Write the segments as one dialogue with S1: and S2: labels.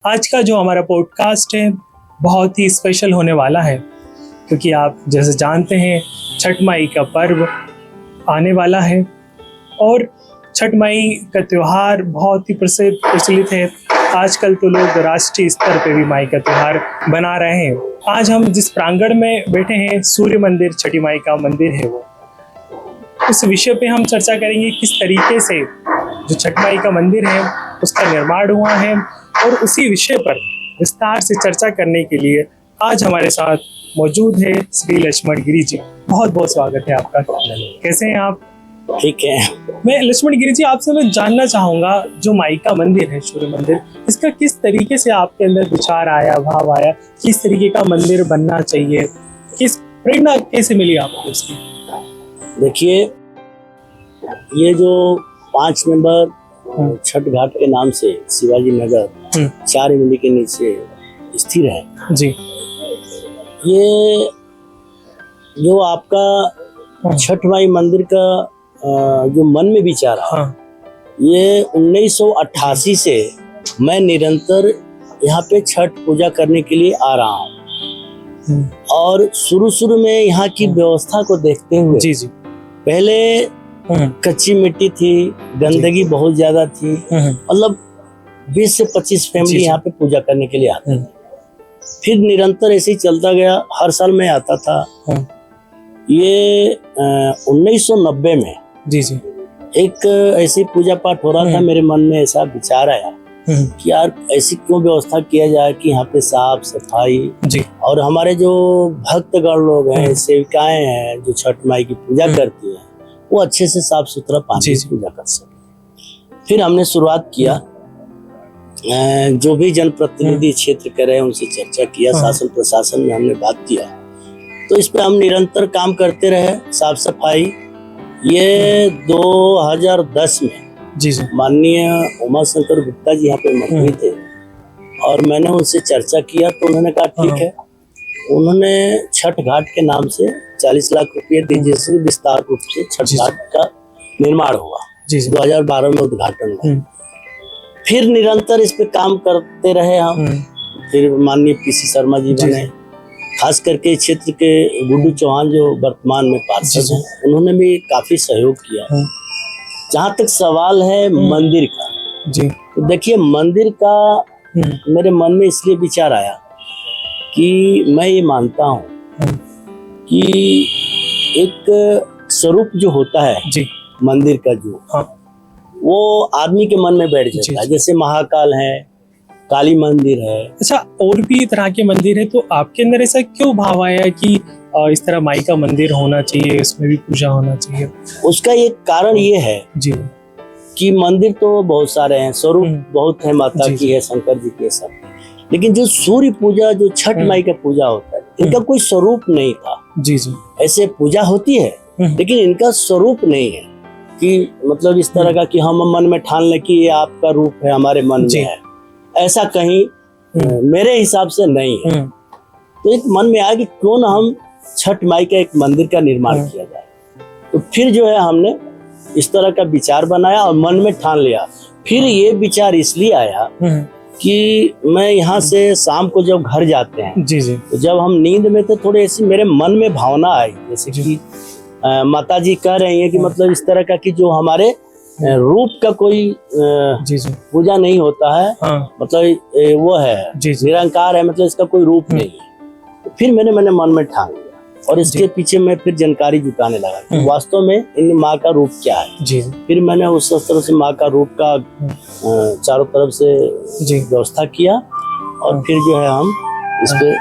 S1: आज का जो हमारा पॉडकास्ट है बहुत ही स्पेशल होने वाला है, क्योंकि आप जैसे जानते हैं छठ माई का पर्व आने वाला है और छठ माई का त्यौहार बहुत ही प्रचलित है। आजकल तो लोग राष्ट्रीय स्तर पे भी माई का त्यौहार बना रहे हैं। आज हम जिस प्रांगण में बैठे हैं, सूर्य मंदिर छठी माई का मंदिर है, वो उस विषय पे हम चर्चा करेंगे किस तरीके से जो छठ माई का मंदिर है उसका निर्माण हुआ है, और उसी विषय पर विस्तार से चर्चा करने के लिए आज हमारे साथ मौजूद है श्री लक्ष्मण गिरी जी। बहुत बहुत स्वागत है आपका। कैसे हैं आप?
S2: ठीक है।
S1: मैं लक्ष्मण गिरी जी, आपसे मैं जानना चाहूंगा, जो माई का मंदिर है सूर्य मंदिर, इसका किस तरीके से आपके अंदर विचार आया, भाव आया, किस तरीके का मंदिर बनना चाहिए, किस प्रेरणा कैसे मिली आपको इसकी?
S2: देखिए, ये जो 5 नंबर छठ घाट के नाम से शिवाजी नगर 4 इमली के नीचे स्थिर है
S1: जी,
S2: ये जो आपका छठ माई मंदिर का जो मन में विचार है, ये 1988 से मैं निरंतर यहाँ पे छठ पूजा करने के लिए आ रहा हूँ। और शुरू में यहाँ की व्यवस्था को देखते हुए
S1: जी जी,
S2: पहले कच्ची मिट्टी थी, गंदगी बहुत ज्यादा थी, मतलब 20 से 25 फैमिली यहाँ पे पूजा करने के लिए आते थे। फिर निरंतर ऐसे ही चलता गया, हर साल मैं आता था। ये 1990 में
S1: जी जी,
S2: एक ऐसी पूजा पाठ हो रहा था, मेरे मन में ऐसा विचार आया कि यार ऐसी क्यों व्यवस्था किया जाए कि यहाँ पे साफ सफाई
S1: जी,
S2: और हमारे जो भक्तगण लोग हैं, सेविकाएं हैं जो छठ माई की पूजा करती हैं, वो अच्छे से साफ सुथरा पानी से पूजा कर सके। फिर हमने शुरुआत किया, जो भी जनप्रतिनिधि क्षेत्र के रहे उनसे चर्चा किया, शासन प्रशासन में हमने बात किया, तो इस पे हम निरंतर काम करते रहे। साफ सफाई ये 2010 में
S1: जी जी,
S2: माननीय उमा शंकर गुप्ता जी यहाँ पे मंत्री थे और मैंने उनसे चर्चा किया, तो उन्होंने कहा ठीक है। उन्होंने छठ घाट के नाम से 40 लाख रुपये दिए, जिससे विस्तार रूप से छठ घाट का निर्माण हुआ। 2012 में उद्घाटन हुआ। फिर निरंतर इस पे काम करते रहे हम। फिर माननीय पीसी शर्मा जी बने, खास करके क्षेत्र के गुड्डू चौहान जो वर्तमान में पार्षद हैं, उन्होंने भी काफी सहयोग किया। जहाँ तक सवाल है मंदिर का जी, तो देखिए मंदिर का मेरे मन में इसलिए विचार आया कि मैं ये मानता हूँ कि एक स्वरूप जो होता है जी मंदिर का, जो वो आदमी के मन में बैठ जाता है। जैसे महाकाल है, काली मंदिर है।
S1: अच्छा, और भी तरह के मंदिर है, तो आपके अंदर ऐसा क्यों भाव आया कि इस तरह माई का मंदिर होना चाहिए, इसमें भी पूजा होना चाहिए?
S2: उसका एक कारण ये है जी कि मंदिर तो बहुत सारे हैं, स्वरूप बहुत है, माता की है, शंकर जी की है, सब, लेकिन जो सूर्य पूजा, जो छठ माई का पूजा होता है, इनका कोई स्वरूप नहीं था। जी जी, ऐसे पूजा होती है लेकिन इनका स्वरूप नहीं है कि मतलब इस तरह का कि हम मन में ठान लें कि ये आपका रूप है, हमारे मन में है, ऐसा कहीं मेरे हिसाब से नहीं है। तो एक मन में आया कि क्यों ना हम छठ माई का एक मंदिर का निर्माण किया जाए। तो फिर जो है हमने इस तरह का विचार बनाया और मन में ठान लिया। फिर ये विचार इसलिए आया कि मैं यहाँ से शाम को जब घर जाते हैं जी जी, तो जब हम नींद में थे, थोड़ी ऐसी मेरे मन में भावना आई, जैसे कि माता जी कह रही हैं कि मतलब इस तरह का कि जो हमारे रूप का कोई पूजा नहीं होता है, मतलब वो है निरंकार है, मतलब इसका कोई रूप नहीं है। तो फिर मैंने मन में ठान लिया और इसके पीछे मैं फिर जानकारी जुटाने लगा कि वास्तव में इन माँ का रूप क्या है जी। फिर मैंने उस तरह से माँ का रूप का चारों तरफ से व्यवस्था किया और फिर जो है हम इस पे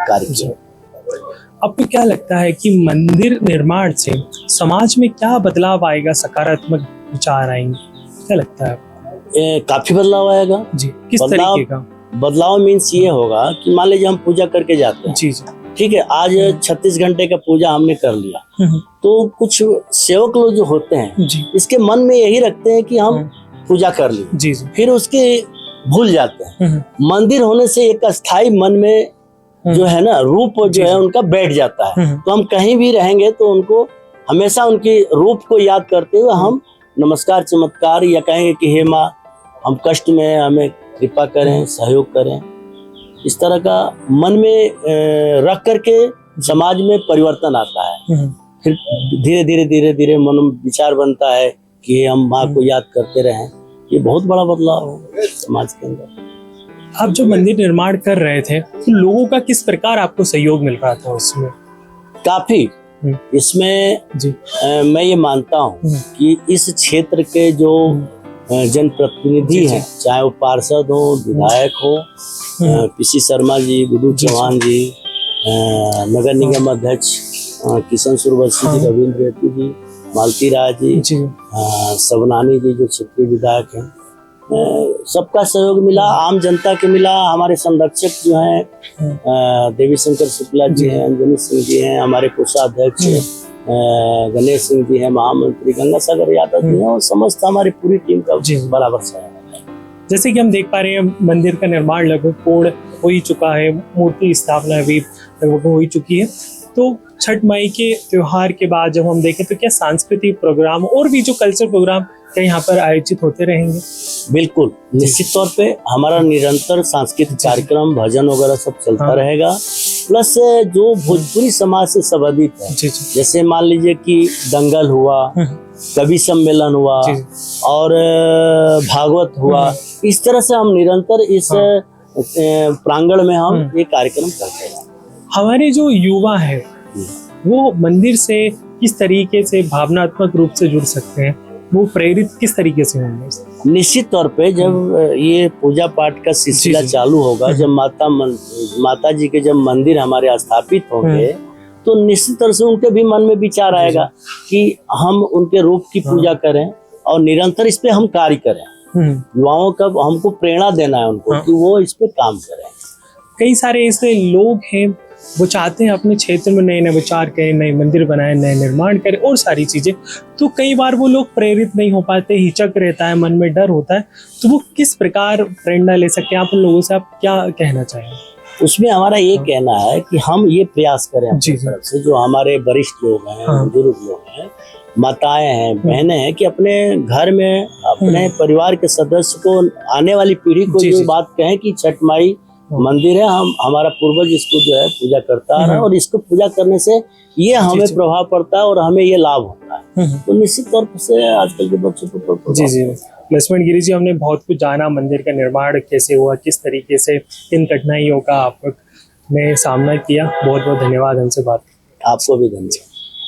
S2: कार्य किया।
S1: आपको क्या लगता है कि मंदिर निर्माण से समाज में क्या बदलाव आएगा, सकारात्मक विचार आएंगे, क्या लगता है?
S2: काफी बदलाव आएगा जी।
S1: किस तरीके का
S2: बदलाव? मीन्स ये होगा कि मान लीजिए हम पूजा करके जाते हैं जी जी, ठीक है, आज 36 घंटे का पूजा हमने कर लिया, तो कुछ सेवक लोग जो होते हैं जी, इसके मन में यही रखते हैं कि हम पूजा कर ली जी जी, फिर उसके भूल जाते हैं। मंदिर होने से एक अस्थाई मन में जो है ना रूप जो है उनका बैठ जाता है। तो हम कहीं भी रहेंगे तो उनको हमेशा उनके रूप को याद करते हुए हम नमस्कार चमत्कार या कहेंगे कि हे माँ, हम कष्ट में, हमें कृपा करें, सहयोग करें, इस तरह का मन में रख करके समाज में परिवर्तन आता है। फिर धीरे धीरे धीरे धीरे मन में विचार बनता है कि हम माँ को याद करते रहें। ये बहुत बड़ा बदलाव है समाज के अंदर।
S1: आप जो मंदिर निर्माण कर रहे थे तो लोगों का किस प्रकार आपको सहयोग मिल रहा था उसमें?
S2: काफी इसमें
S1: जी
S2: मैं ये मानता हूँ कि इस क्षेत्र के जो जनप्रतिनिधि हैं, चाहे वो पार्षद हो, विधायक हो, पीसी शर्मा जी, गुड्डू चौहान जी, नगर निगम अध्यक्ष किशन सुरवंशी जी, रविंद्र रेड्डी जी, मालती राय जी, सबनानी जी जो क्षेत्रीय विधायक हैं, सबका सहयोग मिला, आम जनता के मिला। हमारे संरक्षक जो हैं देवी शंकर शुक्ला जी हैं, अंजनी सिंह जी हैं, हमारे कोषाध्यक्ष गणेश सिंह जी हैं, महामंत्री गंगासागर यादव जी हैं, और समस्त हमारी पूरी टीम का बराबर सहयोग है।
S1: जैसे कि हम देख पा रहे हैं मंदिर का निर्माण लगभग पूर्ण हो ही चुका है, मूर्ति स्थापना भी लगभग हो ही चुकी है। तो छठ माई के त्योहार के बाद जब हम देखें तो क्या सांस्कृतिक प्रोग्राम और भी जो कल्चर प्रोग्राम क्या यहाँ पर आयोजित होते रहेंगे?
S2: बिल्कुल, निश्चित तौर पे हमारा निरंतर सांस्कृतिक कार्यक्रम, भजन वगैरह सब चलता रहेगा। प्लस जो भोजपुरी समाज से संबंधित है, जैसे मान लीजिए कि दंगल हुआ, कवि सम्मेलन हुआ और भागवत हुआ, इस तरह से हम निरंतर इस प्रांगण में हम ये कार्यक्रम करते हैं।
S1: हमारे जो युवा है वो मंदिर से किस तरीके से भावनात्मक रूप से जुड़ सकते हैं, वो प्रेरित किस तरीके से होंगे?
S2: निश्चित तौर पे जब ये पूजा पाठ का सिलसिला चालू होगा, जब माता जी के जब मंदिर हमारे स्थापित होंगे, तो निश्चित तौर से उनके भी मन में विचार आएगा कि हम उनके रूप की पूजा करें और निरंतर इस पे हम कार्य करें। युवाओं का हमको प्रेरणा देना है उनको कि वो इस पे काम करें।
S1: कई सारे ऐसे लोग हैं वो चाहते हैं अपने क्षेत्र में नए नए विचार करें, नए मंदिर बनाएं, नए निर्माण करें और सारी चीजें, तो कई बार वो लोग प्रेरित नहीं हो पाते, हिचक रहता है, मन में डर होता है, तो वो किस प्रकार प्रेरणा ले सकते हैं? आप उन लोगों से आप क्या कहना चाहेंगे?
S2: उसमें हमारा ये कहना है कि हम ये प्रयास करें अपनी तरफ से, जो हमारे वरिष्ठ लोग हैं, बुजुर्ग लोग हैं, माताएं हैं, बहनें हैं, कि अपने घर में अपने परिवार के सदस्य को, आने वाली पीढ़ी को ये बात कहें कि छठ माई मंदिर है, हम हमारा पूर्वज इसको जो है पूजा करता है और इसको पूजा करने से ये हमें प्रभाव पड़ता है और हमें ये लाभ होता है। तो निश्चित तौर से आजकल के बच्चों को
S1: जी लक्ष्मण गिरी जी, हमने बहुत कुछ जाना, मंदिर का निर्माण कैसे हुआ, किस तरीके से इन कठिनाइयों का आपने सामना किया। बहुत बहुत धन्यवाद हमसे बात।
S2: आपको भी धन्यवाद।